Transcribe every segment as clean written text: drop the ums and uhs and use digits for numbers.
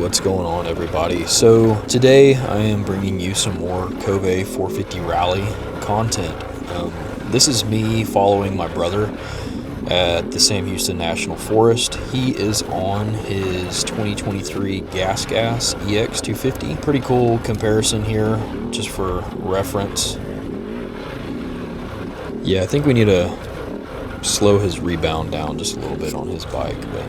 What's going on, everybody? So today I am bringing you some more Kove 450 rally content. This is me following my brother at the Sam Houston National Forest. He is on his 2023 Gas EX250. Pretty cool comparison here, just for reference. Yeah, I think we need to slow his rebound down just a little bit on his bike, but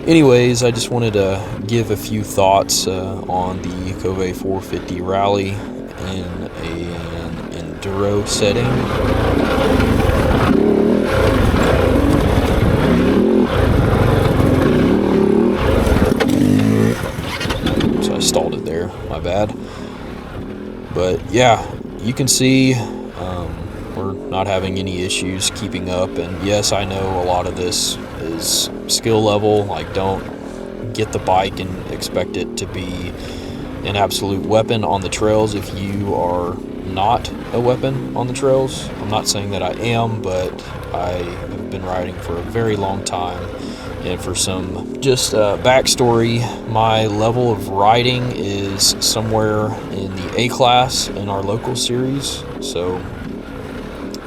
anyways, I just wanted to give a few thoughts on the Kove 450 rally in an enduro setting. So I stalled it there, my bad. But yeah, you can see we're not having any issues keeping up, and yes, I know a lot of this is skill level. Like, don't get the bike and expect it to be an absolute weapon on the trails if you are not a weapon on the trails. I'm not saying that I am, but I have been riding for a very long time, and for some just backstory, my level of riding is somewhere in the A class in our local series, so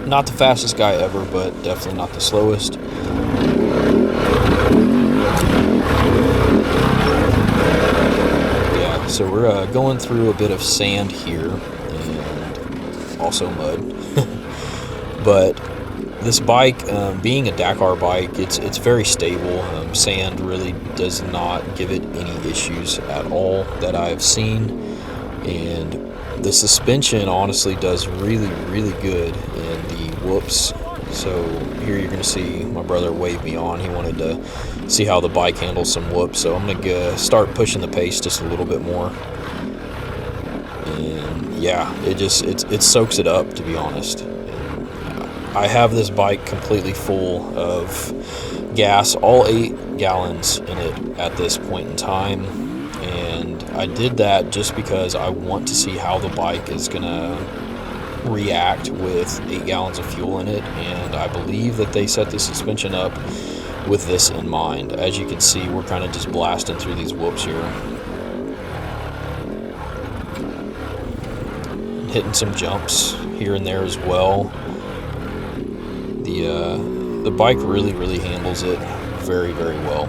not the fastest guy ever, but definitely not the slowest. Yeah, so we're going through a bit of sand here, and also mud. But this bike, being a Dakar bike, it's very stable. Sand really does not give it any issues at all that I've seen, and the suspension honestly does really, really good in the whoops. So here you're going to see my brother wave me on. He wanted to see how the bike handles some whoops, so I'm going to start pushing the pace just a little bit more. And yeah, it soaks it up, to be honest. I have this bike completely full of gas, all 8 gallons in it at this point in time, and I did that just because I want to see how the bike is gonna react with 8 gallons of fuel in it, and I believe that they set the suspension up with this in mind. As you can see, we're kind of just blasting through these whoops here, hitting some jumps here and there as well. The bike really handles it very, very well.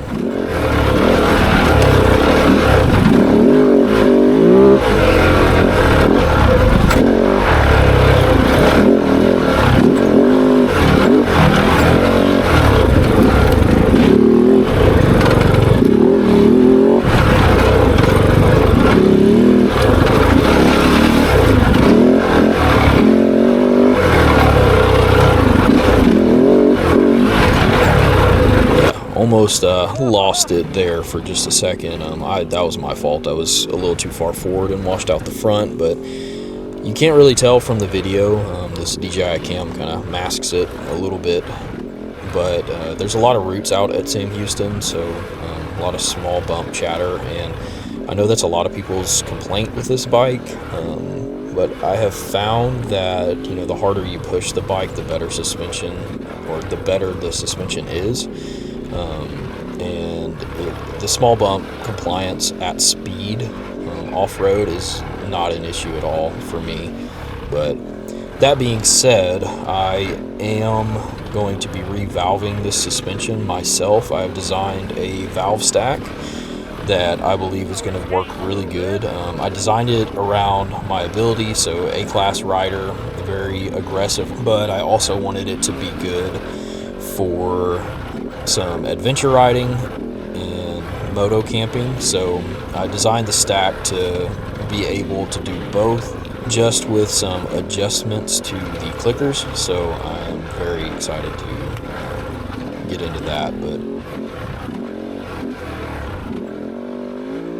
Almost lost it there for just a second. That was my fault. I was a little too far forward and washed out the front, but you can't really tell from the video. This DJI cam kind of masks it a little bit, but there's a lot of roots out at Sam Houston, so a lot of small bump chatter, and I know that's a lot of people's complaint with this bike, but I have found that, you know, the harder you push the bike, the better the suspension is. And the small bump compliance at speed off-road is not an issue at all for me. But that being said, I am going to be revalving this suspension myself. I've designed a valve stack that I believe is going to work really good. I designed it around my ability, so A-class rider, very aggressive, but I also wanted it to be good for some adventure riding and moto camping, so I designed the stack to be able to do both, just with some adjustments to the clickers. So I'm very excited to get into that. But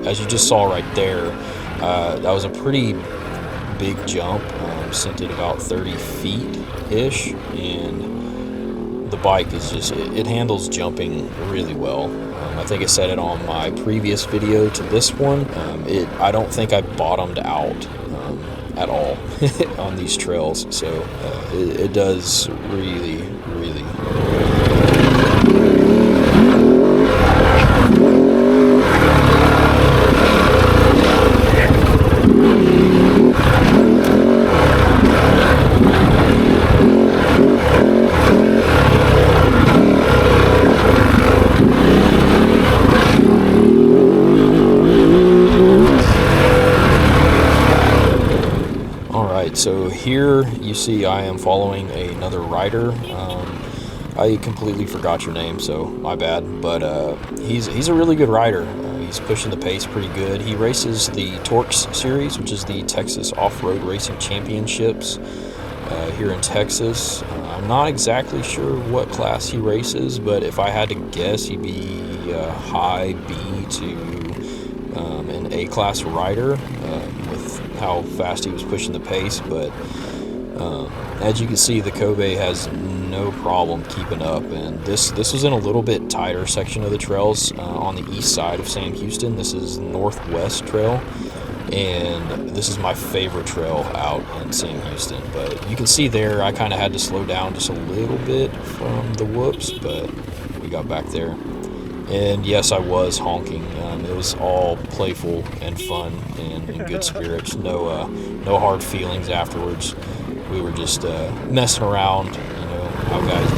as you just saw right there, that was a pretty big jump, sent it about 30 feet ish, and the bike is just, it handles jumping really well. I think I said it on my previous video to this one. I don't think I bottomed out at all on these trails, so it does really here you see I am following another rider. I completely forgot your name, so my bad. But he's a really good rider. He's pushing the pace pretty good. He races the Torx series, which is the Texas Off-Road Racing Championships here in Texas. I'm not exactly sure what class he races, but if I had to guess, he'd be high B to an A-class rider with how fast he was pushing the pace. But as you can see, the Kove has no problem keeping up, and this was in a little bit tighter section of the trails on the east side of Sam Houston. This is Northwest Trail, and this is my favorite trail out in Sam Houston. But you can see there I kind of had to slow down just a little bit from the whoops, but we got back there. And yes, I was honking. It was all playful and fun and in good spirits. No hard feelings afterwards. We were just messing around, you know, how guys do.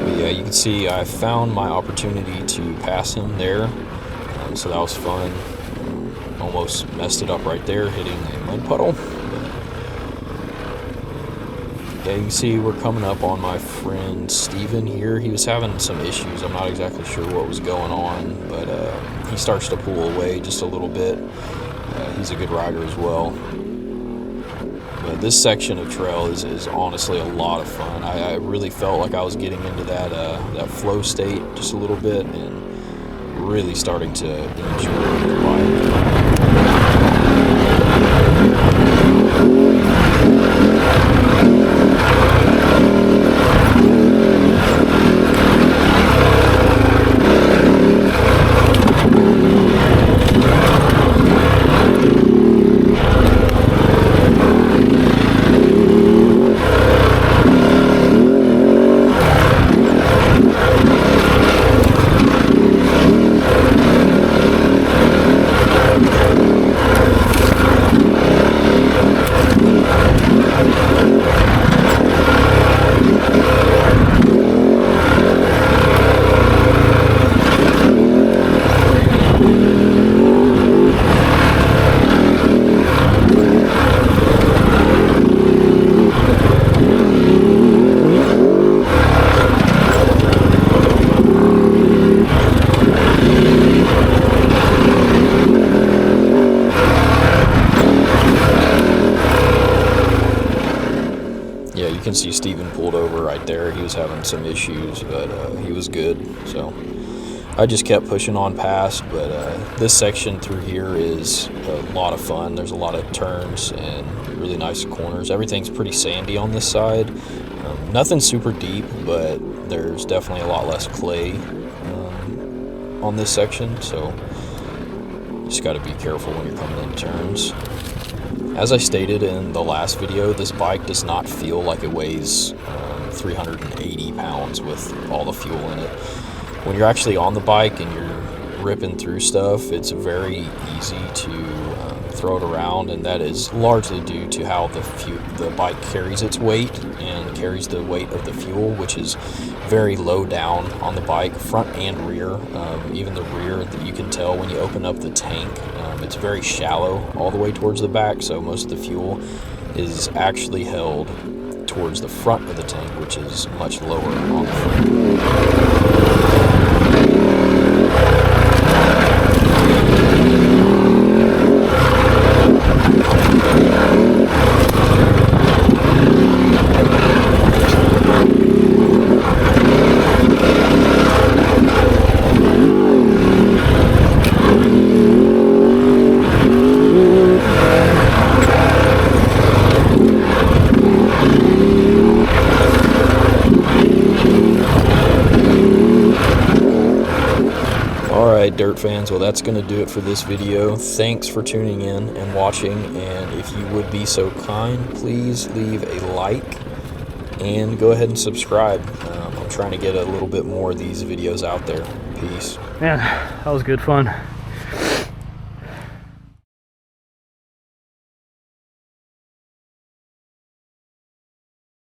But yeah, you can see I found my opportunity to pass him there, so that was fun. Almost messed it up right there, hitting a mud puddle. Yeah, you can see we're coming up on my friend Steven here. He was having some issues. I'm not exactly sure what was going on, but he starts to pull away just a little bit. He's a good rider as well. But this section of trail is honestly a lot of fun. I really felt like I was getting into that flow state just a little bit and really starting to enjoy the bike. Yeah, you can see Steven pulled over right there. He was having some issues, but he was good. So I just kept pushing on past, but this section through here is a lot of fun. There's a lot of turns and really nice corners. Everything's pretty sandy on this side. Nothing super deep, but there's definitely a lot less clay on this section, so you just got to be careful when you're coming in turns. As I stated in the last video, this bike does not feel like it weighs 380 pounds with all the fuel in it. When you're actually on the bike and you're ripping through stuff, it's very easy to throw it around, and that is largely due to how the bike carries its weight and carries the weight of the fuel, which is very low down on the bike, front and rear. Even the rear, you can tell when you open up the tank, it's very shallow all the way towards the back, so most of the fuel is actually held towards the front of the tank, which is much lower on the front. Alright, dirt fans, well, that's going to do it for this video. Thanks for tuning in and watching, and if you would be so kind, please leave a like and go ahead and subscribe. I'm trying to get a little bit more of these videos out there. Peace. Man, that was good fun.